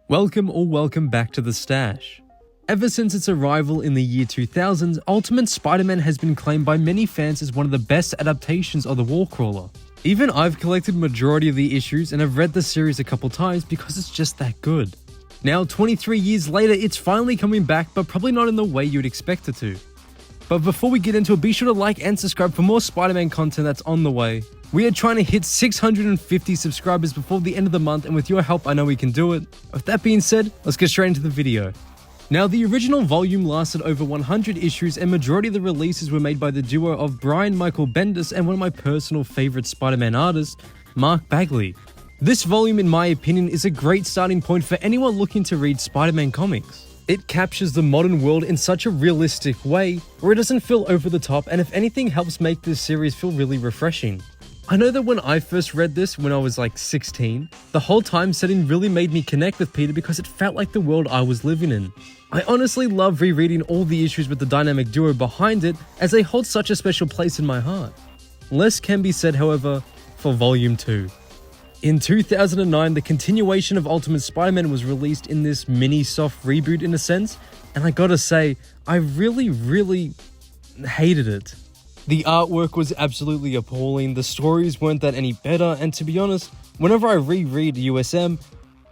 Welcome back to the Stash. Ever since its arrival in the year 2000, Ultimate Spider-Man has been claimed by many fans as one of the best adaptations of the Wallcrawler. Even I've collected majority of the issues and have read the series a couple times because it's just that good. Now 23 years later, it's finally coming back, but probably not in the way you'd expect it to. But before we get into it, be sure to like and subscribe for more Spider-Man content that's on the way. We are trying to hit 650 subscribers before the end of the month, and with your help, I know we can do it. With that being said, let's get straight into the video. Now, the original volume lasted over 100 issues, and majority of the releases were made by the duo of Brian Michael Bendis and one of my personal favorite Spider-Man artists, Mark Bagley. This volume, in my opinion, is a great starting point for anyone looking to read Spider-Man comics. It captures the modern world in such a realistic way, where it doesn't feel over the top, and if anything, helps make this series feel really refreshing. I know that when I first read this when I was like 16, the whole time setting really made me connect with Peter because it felt like the world I was living in. I honestly love rereading all the issues with the dynamic duo behind it, as they hold such a special place in my heart. Less can be said, however, for Volume 2. In 2009, the continuation of Ultimate Spider-Man was released in this mini-soft reboot in a sense, and I gotta say, I really hated it. The artwork was absolutely appalling, the stories weren't that any better, and to be honest, whenever I reread USM,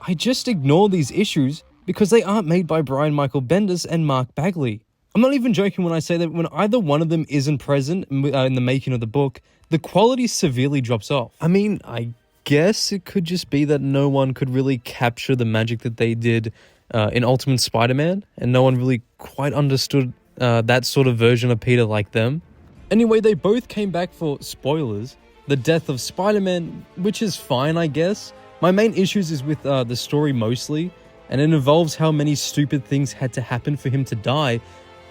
I just ignore these issues because they aren't made by Brian Michael Bendis and Mark Bagley. I'm not even joking when I say that when either one of them isn't present in the making of the book, the quality severely drops off. I mean, I guess it could just be that no one could really capture the magic that they did in Ultimate Spider-Man, and no one really quite understood that sort of version of Peter like them. Anyway, they both came back for, spoilers, the death of Spider-Man, which is fine, I guess. My main issues is with the story mostly, and it involves how many stupid things had to happen for him to die,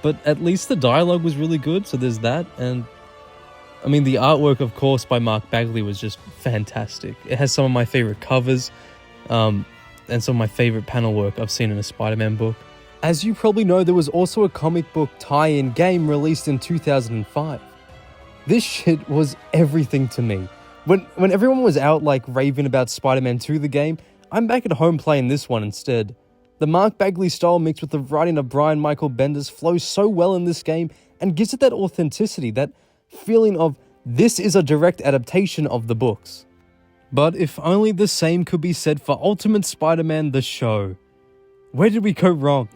but at least the dialogue was really good, so there's that, and I mean, the artwork, of course, by Mark Bagley was just fantastic. It has some of my favorite covers, and some of my favorite panel work I've seen in a Spider-Man book. As you probably know, there was also a comic book tie-in game released in 2005. This shit was everything to me. When everyone was out like raving about Spider-Man 2 the game, I'm back at home playing this one instead. The Mark Bagley style mixed with the writing of Brian Michael Bendis flows so well in this game and gives it that authenticity, that feeling of this is a direct adaptation of the books. But if only the same could be said for Ultimate Spider-Man the show. Where did we go wrong?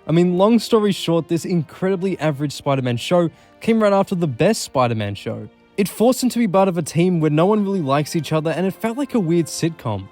I mean, long story short, this incredibly average Spider-Man show came right after the best Spider-Man show. It forced him to be part of a team where no one really likes each other, and it felt like a weird sitcom.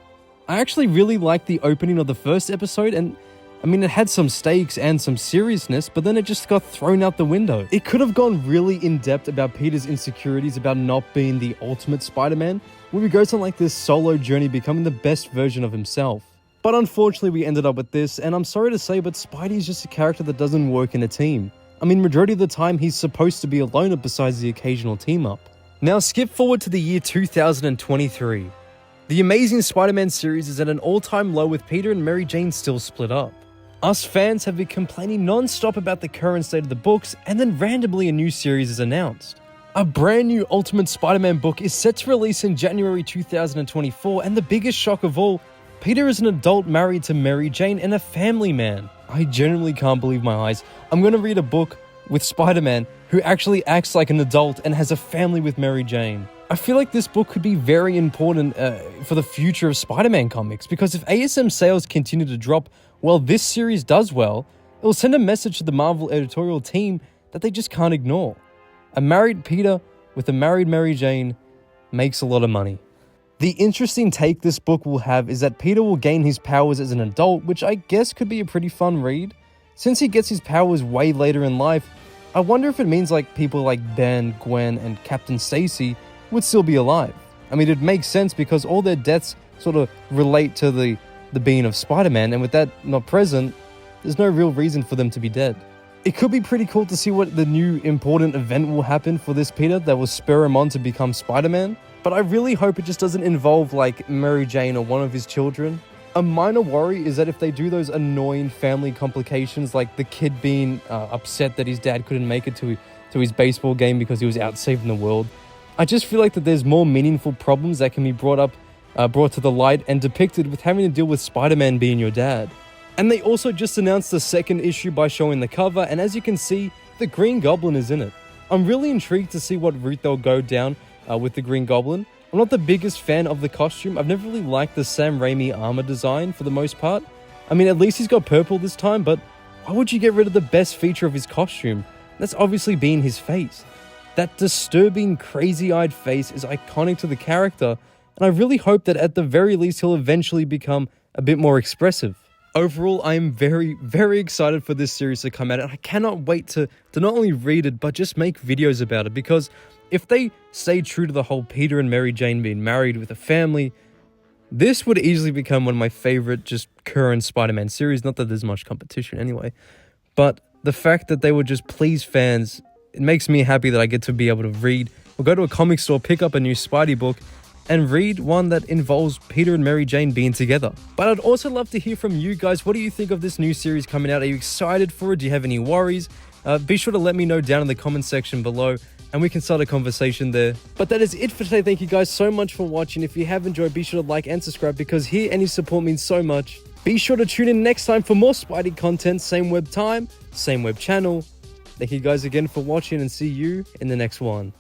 I actually really liked the opening of the first episode, and I mean, it had some stakes and some seriousness, but then it just got thrown out the window. It could have gone really in-depth about Peter's insecurities about not being the ultimate Spider-Man, where he goes on like this solo journey becoming the best version of himself. But unfortunately, we ended up with this, and I'm sorry to say, but Spidey is just a character that doesn't work in a team. I mean, majority of the time, he's supposed to be a loner besides the occasional team-up. Now, skip forward to the year 2023. The Amazing Spider-Man series is at an all-time low with Peter and Mary Jane still split up. Us fans have been complaining non-stop about the current state of the books, and then randomly a new series is announced. A brand new Ultimate Spider-Man book is set to release in January 2024, and the biggest shock of all, Peter is an adult married to Mary Jane and a family man. I genuinely can't believe my eyes. I'm going to read a book with Spider-Man who actually acts like an adult and has a family with Mary Jane. I feel like this book could be very important for the future of Spider-Man comics, because if ASM sales continue to drop while this series does well, it will send a message to the Marvel editorial team that they just can't ignore. A married Peter with a married Mary Jane makes a lot of money. The interesting take this book will have is that Peter will gain his powers as an adult, which I guess could be a pretty fun read. Since he gets his powers way later in life, I wonder if it means like people like Ben, Gwen, and Captain Stacy would still be alive. I mean, it makes sense because all their deaths sort of relate to the being of Spider-Man, and with that not present, there's no real reason for them to be dead. It could be pretty cool to see what the new important event will happen for this Peter that will spur him on to become Spider-Man, but I really hope it just doesn't involve like Mary Jane or one of his children. A minor worry is that if they do those annoying family complications, like the kid being upset that his dad couldn't make it to his baseball game because he was out saving the world, I just feel like that there's more meaningful problems that can be brought up brought to the light and depicted with having to deal with Spider-Man being your dad. And they also just announced the second issue by showing the cover, and as you can see, the Green Goblin is in it. I'm really intrigued to see what route they'll go down with the Green Goblin. I'm not the biggest fan of the costume. I've never really liked the Sam Raimi armor design for the most part. I mean, at least he's got purple this time, but why would you get rid of the best feature of his costume? That's obviously being his face. That disturbing, crazy-eyed face is iconic to the character, and I really hope that at the very least he'll eventually become a bit more expressive. Overall, I am very, very excited for this series to come out, and I cannot wait to not only read it, but just make videos about it, because if they stay true to the whole Peter and Mary Jane being married with a family, this would easily become one of my favorite just current Spider-Man series. Not that there's much competition anyway, but the fact that they would just please fans, it makes me happy that I get to be able to read or go to a comic store, pick up a new Spidey book, and read one that involves Peter and Mary Jane being together. But I'd also love to hear from you guys. What do you think of this new series coming out? Are you excited for it? Do you have any worries? Be sure to let me know down in the comment section below, and we can start a conversation there. But that is it for today. Thank you guys so much for watching. If you have enjoyed, be sure to like and subscribe, because here any support means so much. Be sure to tune in next time for more Spidey content. Same web time, same web channel. Thank you guys again for watching, and see you in the next one.